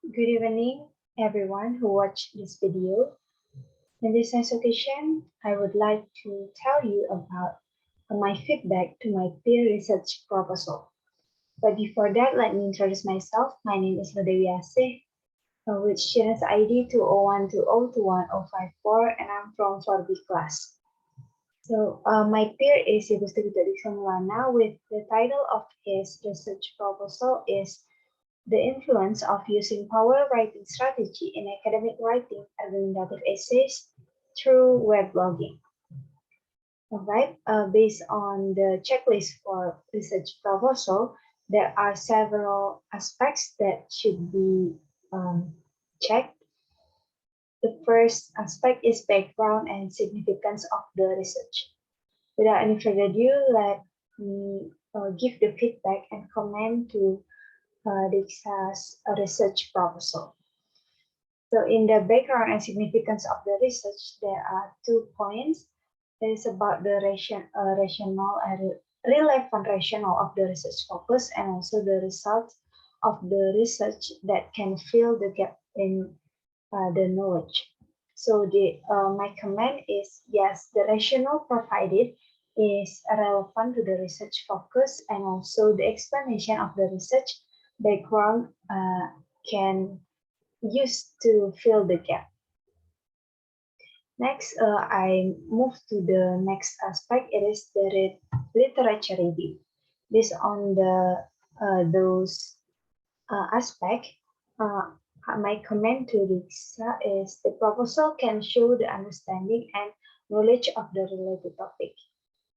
Good evening, everyone who watched this video. In this occasion, I would like to tell you about my feedback to my peer research proposal. But before that, let me introduce myself. My name is Ladewi Asih, with student's ID 201202154, and I'm from 4B class. So my peer is Ibu Stevitori Samulana with the title of his research proposal is the influence of using power writing strategy in academic writing argumentative essays through web blogging. All right, based on the checklist for research proposal, there are several aspects that should be checked. The first aspect is background and significance of the research. Without any further ado, let me give the feedback and comment to Dixa's research proposal. So in the background and significance of the research, there are 2 points. It is about the rational and relevant rationale of the research focus and also the results of the research that can fill the gap in the knowledge. So my comment is yes, the rationale provided is relevant to the research focus and also the explanation of the research background can use to fill the gap. Next, I move to the next aspect. It is the literature review. Based on those aspect, my comment to Lisa is the proposal can show the understanding and knowledge of the related topic.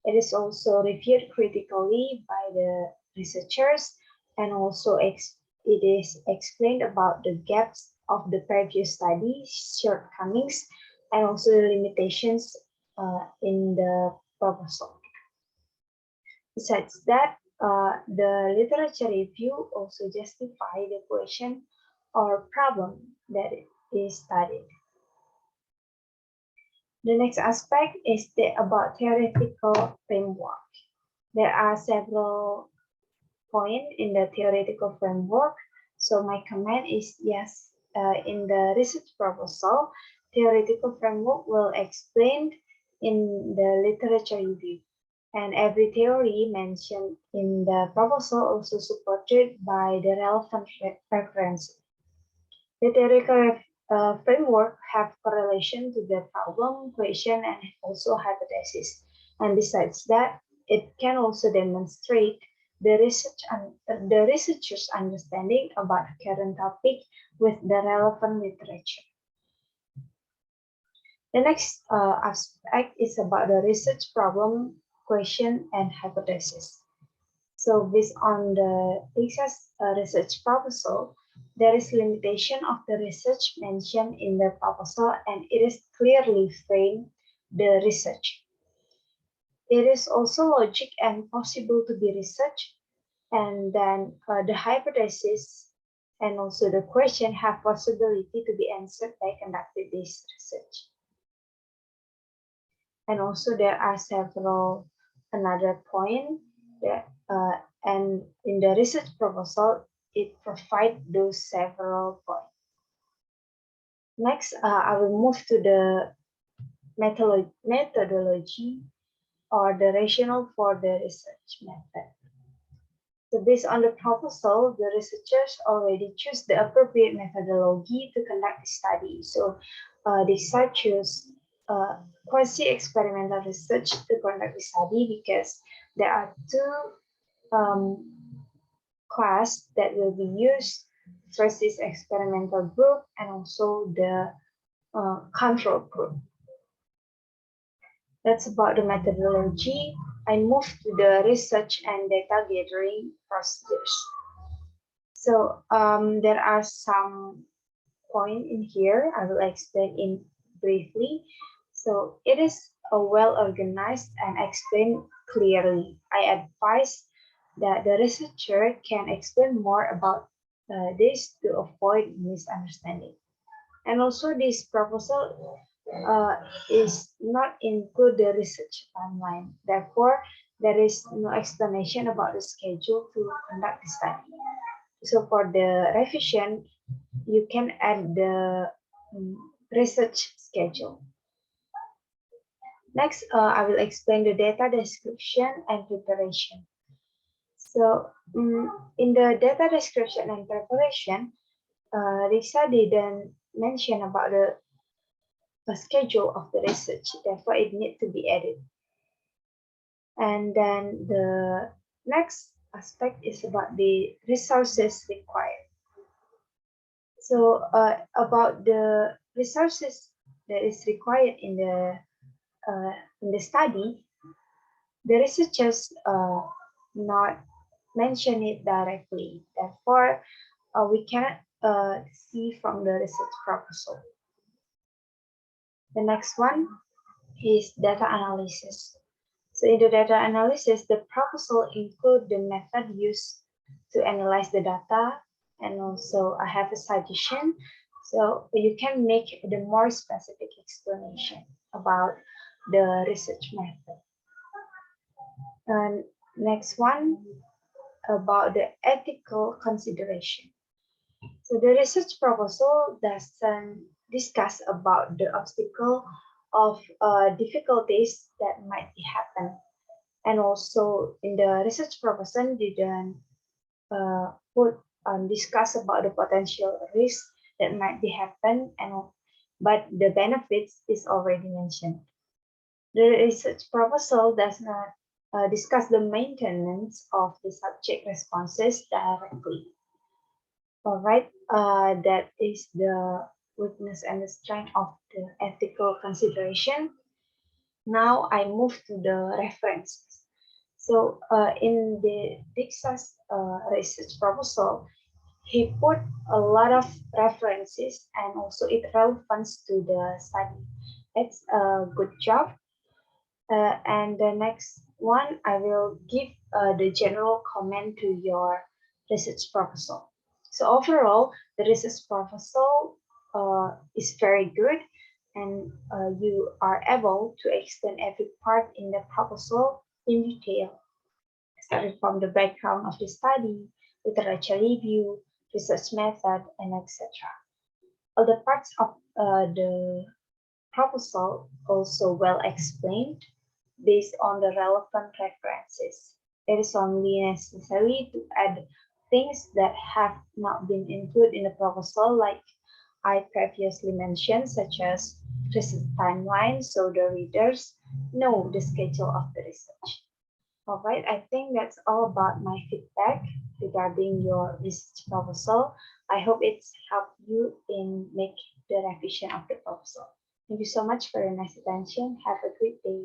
It is also reviewed critically by the researchers and also it is explained about the gaps of the previous study, shortcomings, and also the limitations in the proposal. Besides that, the literature review also justify the question or problem that is studied. The next aspect is about theoretical framework. There are several points in the theoretical framework. So my comment is yes, in the research proposal, theoretical framework will explain in the literature review. And every theory mentioned in the proposal also supported by the relevant reference. The theoretical framework have correlation to the problem, question, and also hypothesis. And besides that, it can also demonstrate the researcher's understanding about the current topic with the relevant literature. The next aspect is about the research problem, question, and hypothesis. So based on the research proposal, there is limitation of the research mentioned in the proposal and it is clearly framed the research. It is also logic and possible to be researched, and then the hypothesis and also the question have possibility to be answered by conducting this research. And also there are several another point that and in the research proposal it provides those several points. Next, I will move to the methodology or the rationale for the research method. So based on the proposal, the researchers already choose the appropriate methodology to conduct the study. So they choose quasi-experimental research to conduct the study because there are two class that will be used. First is experimental group and also the control group. That's about the methodology. I move to the research and data gathering procedures. So there are some points in here. I will explain in briefly. So it is a well organized and explained clearly. I advise that the researcher can explain more about this to avoid misunderstanding. And also this proposal is not include the research timeline. Therefore, there is no explanation about the schedule to conduct the study. So for the revision, you can add the research schedule. Next, I will explain the data description and preparation. So in the data description and preparation, Risa didn't mention about the schedule of the research, therefore it needs to be added. And then the next aspect is about the resources required. So about the resources that is required in the study, the researchers not mention it directly. Therefore, we cannot see from the research proposal. The next one is data analysis. So in the data analysis, the proposal include the method used to analyze the data, and also I have a suggestion. So you can make the more specific explanation about the research method. And next one about the ethical consideration. So the research proposal doesn't discuss about the obstacle of difficulties that might happen, and also in the research proposal didn't discuss about the potential risks that might be happen, but the benefits is already mentioned. The research proposal does not discuss the maintenance of the subject responses directly. All right, that is the weakness and the strength of the ethical consideration. Now I move to the references. So in the Dixa's research proposal, he put a lot of references and also it relevance to the study. It's a good job. And the next one, I will give the general comment to your research proposal. So overall, the research proposal is very good, and you are able to explain every part in the proposal in detail, starting from the background of the study, literature review, research method, and etc. All the parts of the proposal also well explained based on the relevant references. It is only necessary to add things that have not been included in the proposal, like I previously mentioned, such as research timeline, so the readers know the schedule of the research. All right, I think that's all about my feedback regarding your research proposal. I hope it's helped you in make the revision of the proposal. Thank you so much for your nice attention. Have a great day.